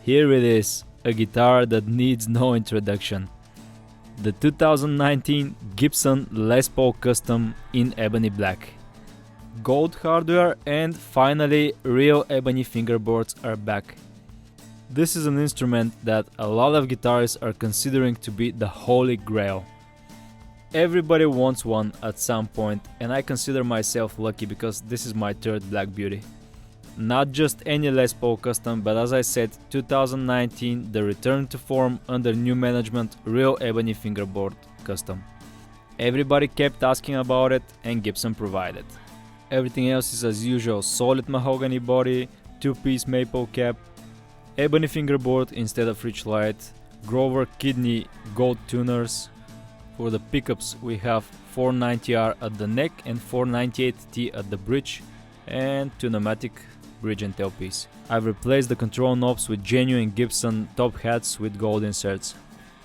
Here it is, a guitar that needs no introduction. The 2019 Gibson Les Paul Custom in ebony black. Gold hardware and finally real ebony fingerboards are back. This is an instrument that a lot of guitarists are considering to be the holy grail. Everybody wants one at some point, and I consider myself lucky because this is my third black beauty. Not just any Les Paul Custom, but as I said, 2019, the return to form under new management, real ebony fingerboard custom. Everybody kept asking about it and Gibson provided. Everything else is as usual, solid mahogany body, two-piece maple cap, ebony fingerboard instead of rich light, Grover kidney gold tuners. For the pickups we have 490R at the neck and 498T at the bridge, and two pneumatic bridge and tailpiece. I've replaced the control knobs with genuine Gibson top hats with gold inserts.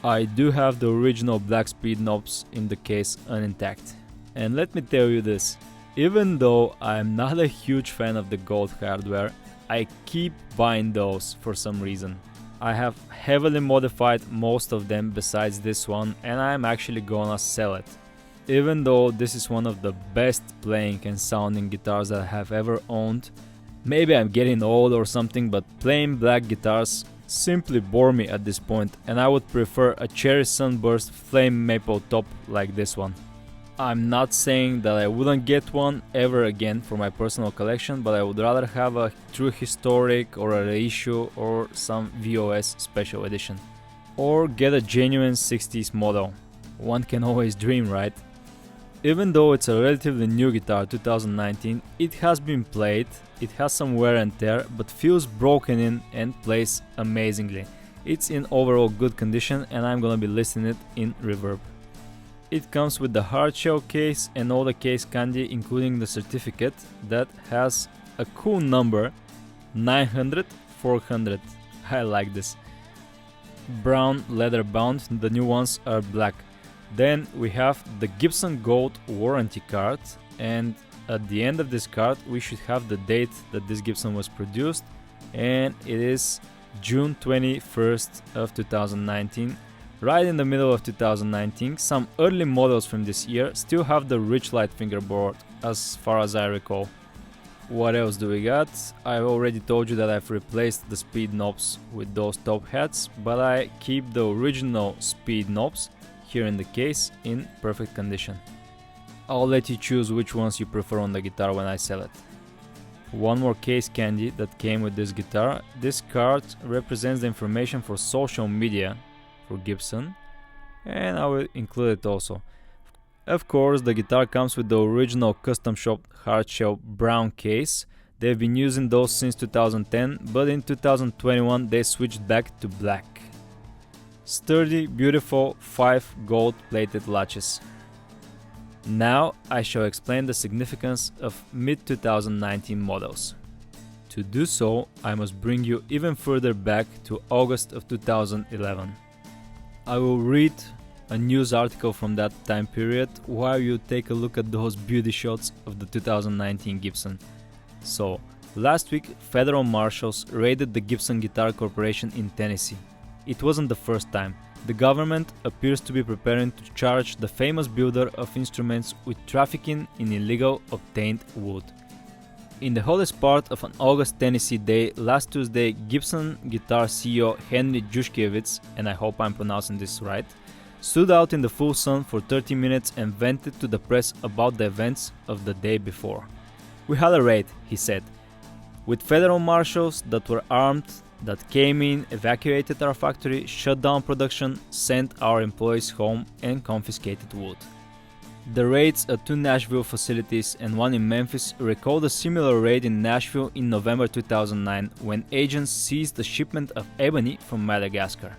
I do have the original black speed knobs in the case unintact. And let me tell you this, even though I'm not a huge fan of the gold hardware, I keep buying those for some reason. I have heavily modified most of them besides this one, and I'm actually gonna sell it. Even though this is one of the best playing and sounding guitars that I have ever owned. Maybe I'm getting old or something, but plain black guitars simply bore me at this point, and I would prefer a cherry sunburst flame maple top like this one. I'm not saying that I wouldn't get one ever again for my personal collection, but I would rather have a true historic or a reissue or some VOS special edition. Or get a genuine 60s model. One can always dream, right? Even though it's a relatively new guitar, 2019, it has been played, it has some wear and tear, but feels broken in and plays amazingly. It's in overall good condition and I'm gonna be listening it in reverb. It comes with the hard shell case and all the case candy, including the certificate that has a cool number, 900 400. I like this. Brown leather bound, the new ones are black. Then we have the Gibson Gold warranty card, and at the end of this card we should have the date that this Gibson was produced, and it is June 21st of 2019. Right in the middle of 2019, some early models from this year still have the rich light fingerboard, as far as I recall. What else do we got? I've already told you that I've replaced the speed knobs with those top hats, but I keep the original speed knobs here in the case in perfect condition. I'll let you choose which ones you prefer on the guitar when I sell it. One more case candy that came with this guitar. This card represents the information for social media for Gibson, and I will include it also. Of course, the guitar comes with the original custom shop hardshell brown case. They've been using those since 2010, but in 2021 they switched back to black. Sturdy, beautiful 5 gold plated latches. Now I shall explain the significance of mid-2019 models. To do so, I must bring you even further back to August of 2011. I will read a news article from that time period while you take a look at those beauty shots of the 2019 Gibson. So, last week federal marshals raided the Gibson Guitar Corporation in Tennessee. It wasn't the first time. The government appears to be preparing to charge the famous builder of instruments with trafficking in illegal obtained wood. In the hottest part of an August Tennessee day, last Tuesday, Gibson guitar CEO Henry Juszkiewicz, and I hope I'm pronouncing this right, stood out in the full sun for 30 minutes and vented to the press about the events of the day before. "We had a raid," he said, "with federal marshals that were armed, that came in, evacuated our factory, shut down production, sent our employees home and confiscated wood." The raids at 2 Nashville facilities and one in Memphis recalled a similar raid in Nashville in November 2009 when agents seized a shipment of ebony from Madagascar.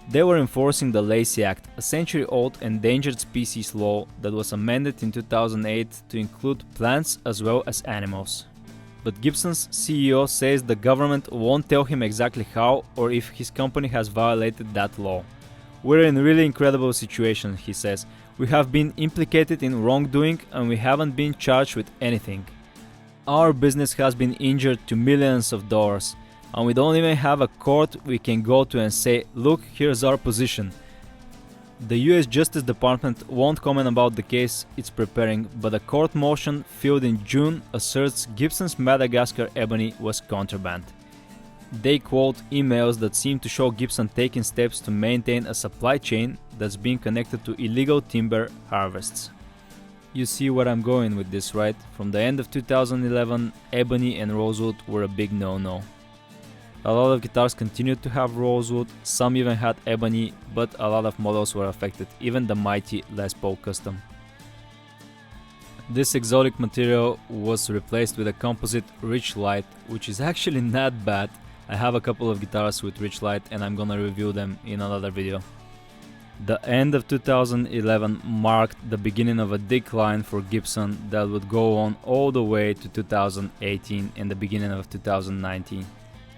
They were enforcing the Lacey Act, a century-old endangered species law that was amended in 2008 to include plants as well as animals. But Gibson's CEO says the government won't tell him exactly how or if his company has violated that law. "We're in a really incredible situation," he says. "We have been implicated in wrongdoing and we haven't been charged with anything. Our business has been injured to millions of dollars. And we don't even have a court we can go to and say, look, here's our position. The US Justice Department won't comment about the case it's preparing, but a court motion filed in June asserts Gibson's Madagascar Ebony was contraband. They quote emails that seem to show Gibson taking steps to maintain a supply chain that's being connected to illegal timber harvests. You see where I'm going with this, right? From the end of 2011, Ebony and rosewood were a big no-no. A lot of guitars continued to have rosewood, some even had ebony, but a lot of models were affected, even the mighty Les Paul Custom. This exotic material was replaced with a composite rich light, which is actually not bad. I have a couple of guitars with rich light and I'm gonna review them in another video. The end of 2011 marked the beginning of a decline for Gibson that would go on all the way to 2018 and the beginning of 2019.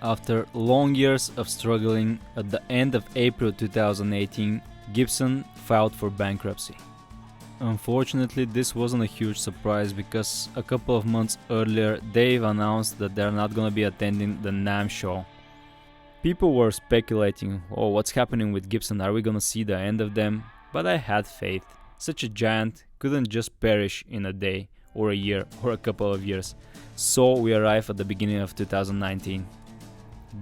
After long years of struggling, at the end of April 2018, Gibson filed for bankruptcy. Unfortunately, this wasn't a huge surprise because a couple of months earlier, Dave announced that they're not gonna be attending the NAMM show. People were speculating, oh, what's happening with Gibson, are we gonna see the end of them? But I had faith. Such a giant couldn't just perish in a day, or a year, or a couple of years. So we arrived at the beginning of 2019.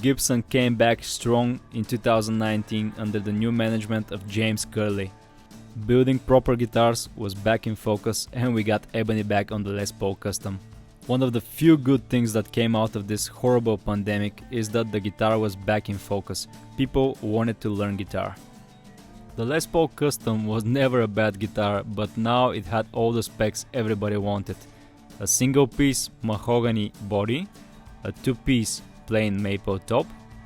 Gibson came back strong in 2019 under the new management of James Curley. Building proper guitars was back in focus and we got Ebony back on the Les Paul Custom. One of the few good things that came out of this horrible pandemic is that the guitar was back in focus. People wanted to learn guitar. The Les Paul Custom was never a bad guitar, but now it had all the specs everybody wanted. A single piece mahogany body, a two-piece plain maple top,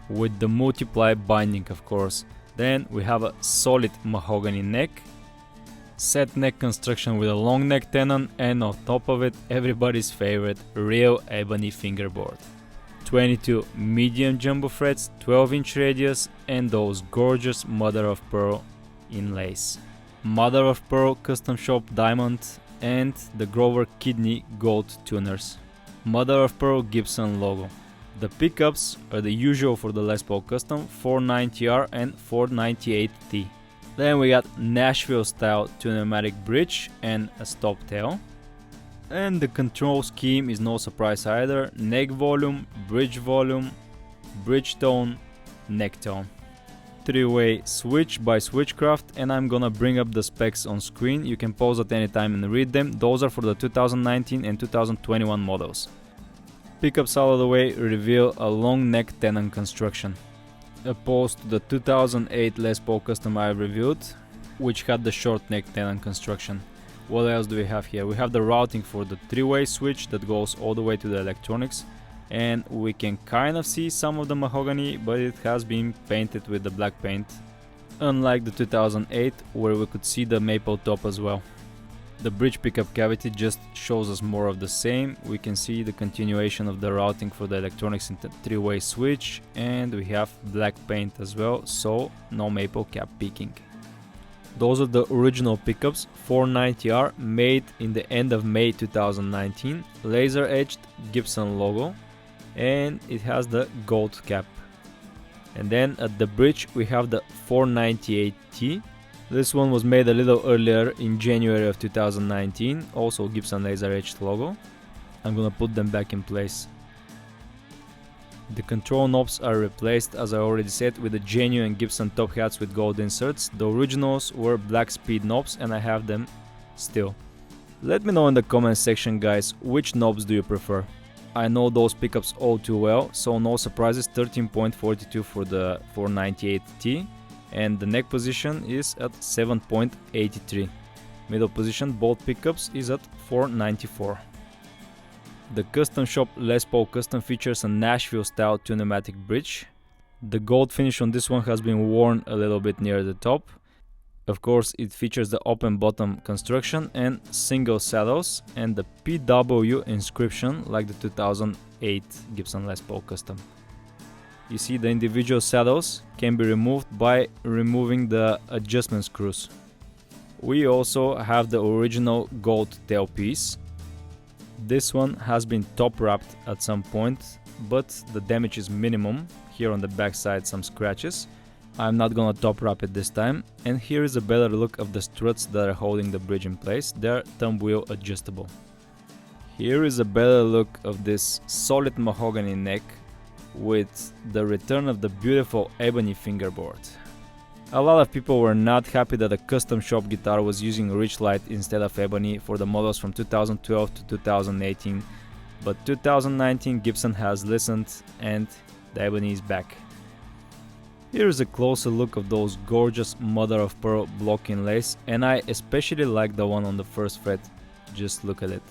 with the multiply binding of course. Then we have a solid mahogany neck, set neck construction with a long neck tenon, and on top of it everybody's favorite real ebony fingerboard. 22 medium jumbo frets, 12-inch radius, and those gorgeous mother of pearl inlays. Mother of pearl custom shop diamond and the Grover kidney gold tuners. Mother of pearl Gibson logo. The pickups are the usual for the Les Paul Custom 490R and 498T. Then we got Nashville style pneumatic bridge and a stop tail. And the control scheme is no surprise either. Neck volume, bridge tone, neck tone. 3-way switch by Switchcraft, and I'm gonna bring up the specs on screen. You can pause at any time and read them. Those are for the 2019 and 2021 models. Pickups out of the way reveal a long neck tenon construction, opposed to the 2008 Les Paul Custom I reviewed, which had the short neck tenon construction. What else do we have here? We have the routing for the 3-way switch that goes all the way to the electronics, and we can kind of see some of the mahogany, but it has been painted with the black paint, unlike the 2008 where we could see the maple top as well. The bridge pickup cavity just shows us more of the same. We can see the continuation of the routing for the electronics in the 3-way switch, and we have black paint as well, so no maple cap peaking. Those are the original pickups, 490R, made in the end of May 2019, laser edged Gibson logo, and it has the gold cap. And then at the bridge we have the 498T. This one was made a little earlier in January of 2019, also Gibson laser edged logo. I'm gonna put them back in place. The control knobs are replaced, as I already said, with the genuine Gibson top hats with gold inserts. The originals were black speed knobs and I have them still. Let me know in the comment section, guys, which knobs do you prefer? I know those pickups all too well, so no surprises. 13.42 for the 498T. And the neck position is at 7.83. Middle position, both pickups, is at 494. The custom shop Les Paul Custom features a Nashville style pneumatic bridge. The gold finish on this one has been worn a little bit near the top. Of course, it features the open bottom construction and single saddles and the PW inscription like the 2008 Gibson Les Paul Custom. You see, the individual saddles can be removed by removing the adjustment screws. We also have the original gold tailpiece. This one has been top wrapped at some point but the damage is minimum. Here on the back side some scratches. I'm not gonna top wrap it this time. And here is a better look of the struts that are holding the bridge in place. They're thumb wheel adjustable. Here is a better look of this solid mahogany neck with the return of the beautiful ebony fingerboard. A lot of people were not happy that a custom shop guitar was using rich light instead of ebony for the models from 2012 to 2018, but 2019 Gibson has listened and the ebony is back. Here is a closer look of those gorgeous mother of pearl block inlays, and I especially like the one on the first fret. Just look at it.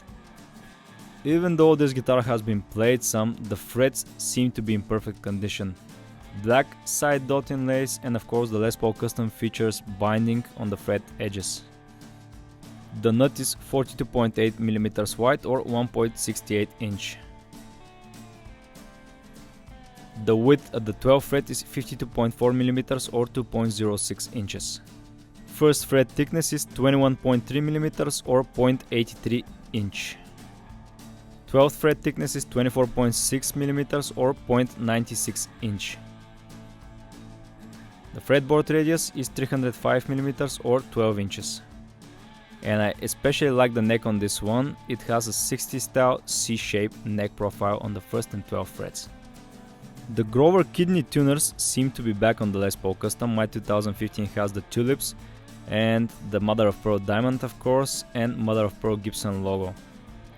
Even though this guitar has been played some, the frets seem to be in perfect condition. Black side dot inlays, and of course the Les Paul Custom features binding on the fret edges. The nut is 42.8 mm wide or 1.68 inch. The width at the 12th fret is 52.4 mm or 2.06 inches. First fret thickness is 21.3 mm or 0.83 inch. 12th fret thickness is 24.6 mm or 0.96 inch. The fretboard radius is 305 mm or 12 inches. And I especially like the neck on this one. It has a 60s style C-shaped neck profile on the 1st and 12th frets. The Grover kidney tuners seem to be back on the Les Paul Custom. My 2015 has the tulips and the mother of pearl diamond, of course, and mother of pearl Gibson logo.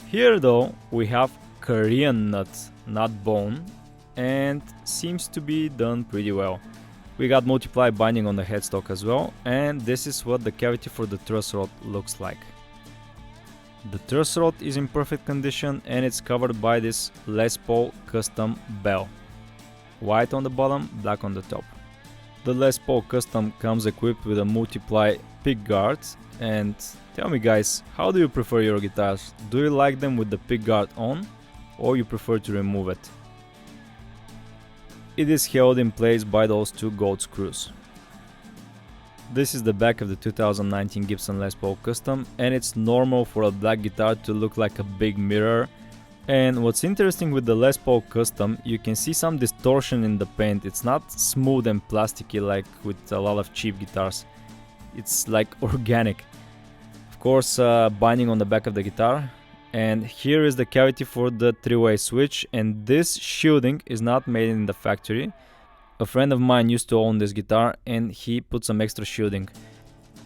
Here though we have Korean nut, not bone, and seems to be done pretty well. We got multiply binding on the headstock as well, and this is what the cavity for the truss rod looks like. The truss rod is in perfect condition and it's covered by this Les Paul Custom bell. White on the bottom, black on the top. The Les Paul Custom comes equipped with a multiply pick guard, and tell me guys, how do you prefer your guitars? Do you like them with the pick guard on, or you prefer to remove it? It is held in place by those two gold screws. This is the back of the 2019 Gibson Les Paul Custom, and it's normal for a black guitar to look like a big mirror. And what's interesting with the Les Paul Custom, you can see some distortion in the paint. It's not smooth and plasticky like with a lot of cheap guitars. It's like organic. Of course, binding on the back of the guitar. And here is the cavity for the three-way switch, and this shielding is not made in the factory. A friend of mine used to own this guitar and he put some extra shielding.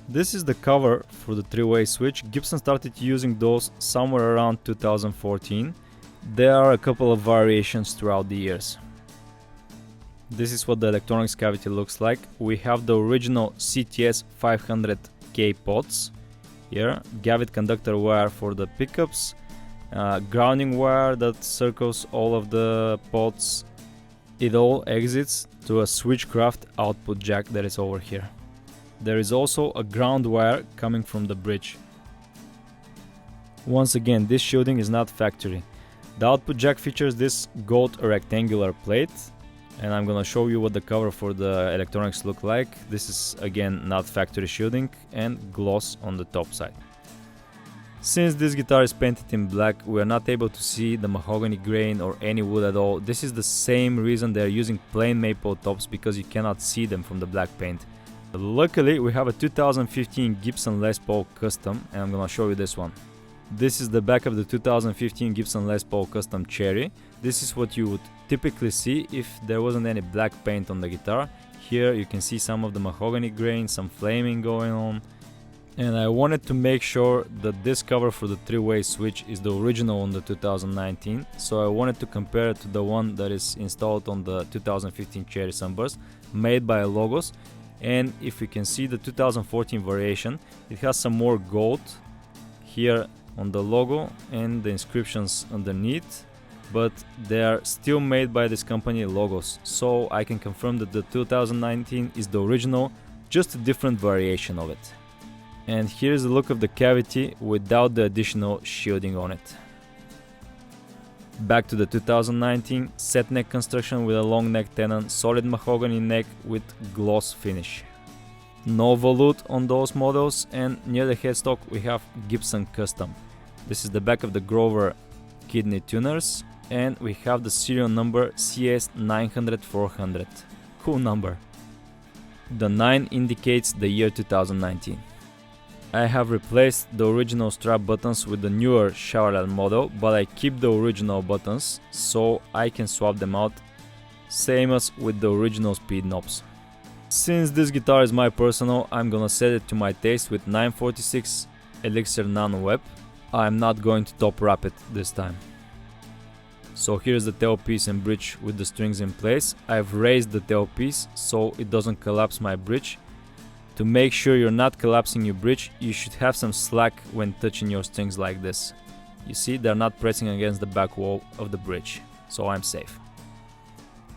This is the cover for the three-way switch. Gibson started using those somewhere around 2014. There are a couple of variations throughout the years. This is what the electronics cavity looks like. We have the original CTS 500K pots. Here, Gavit conductor wire for the pickups, grounding wire that circles all of the pots. It all exits to a Switchcraft output jack that is over here. There is also a ground wire coming from the bridge. Once again, this shielding is not factory. The output jack features this gold rectangular plate, and I'm gonna show you what the cover for the electronics look like. This is again not factory shielding, and gloss on the top side. Since this guitar is painted in black, we are not able to see the mahogany grain or any wood at all. This is the same reason they are using plain maple tops, because you cannot see them from the black paint. Luckily, we have a 2015 Gibson Les Paul Custom, and I'm gonna show you this one. This is the back of the 2015 Gibson Les Paul Custom Cherry. This is what you would typically see if there wasn't any black paint on the guitar. Here you can see some of the mahogany grain, some flaming going on. And I wanted to make sure that this cover for the three-way switch is the original on the 2019, so I wanted to compare it to the one that is installed on the 2015 Cherry Sunburst, made by Logos. And if you can see the 2014 variation, it has some more gold here on the logo and the inscriptions underneath, but they are still made by this company Logos, so I can confirm that the 2019 is the original, just a different variation of it. And here's the look of the cavity without the additional shielding on it. Back to the 2019 set neck construction with a long neck tenon, solid mahogany neck with gloss finish. No volute on those models, and near the headstock we have Gibson Custom. This is the back of the Grover kidney tuners, and we have the serial number CS900-400. Cool number. The 9 indicates the year 2019. I have replaced the original strap buttons with the newer Charlotte model, but I keep the original buttons so I can swap them out, same as with the original speed knobs. Since this guitar is my personal, I'm gonna set it to my taste with 946 Elixir Nano Web. I'm not going to top wrap it this time. So here's the tailpiece and bridge with the strings in place. I've raised the tailpiece so it doesn't collapse my bridge. To make sure you're not collapsing your bridge, you should have some slack when touching your strings like this. You see, they're not pressing against the back wall of the bridge, so I'm safe.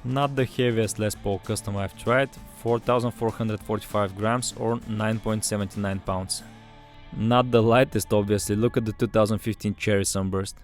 Not the heaviest Les Paul Custom I've tried, 4,445 grams or 9.79 pounds. Not the lightest obviously, look at the 2015 Cherry Sunburst.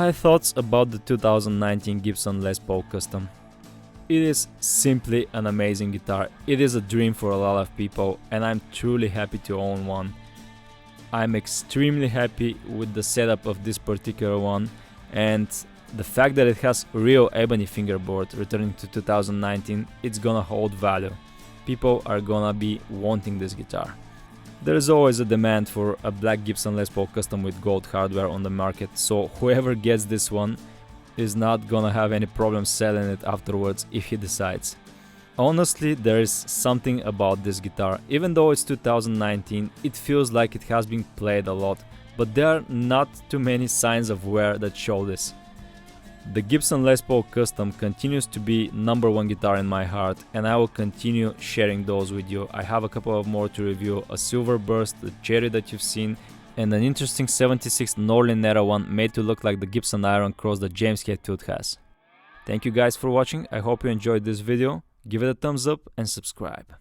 My thoughts about the 2019 Gibson Les Paul Custom. It is simply an amazing guitar. It is a dream for a lot of people and I'm truly happy to own one. I'm extremely happy with the setup of this particular one and the fact that it has real ebony fingerboard returning to 2019, it's gonna hold value. People are gonna be wanting this guitar. There is always a demand for a black Gibson Les Paul Custom with gold hardware on the market, so whoever gets this one is not gonna have any problem selling it afterwards if he decides. Honestly, there is something about this guitar. Even though it's 2019, it feels like it has been played a lot, but there are not too many signs of wear that show this. The Gibson Les Paul Custom continues to be #1 guitar in my heart, and I will continue sharing those with you. I have a couple of more to review, a Silver Burst, the Cherry that you've seen, and an interesting 76 Norlin era one made to look like the Gibson Iron Cross that James Hetfield has. Thank you guys for watching, I hope you enjoyed this video, give it a thumbs up and subscribe.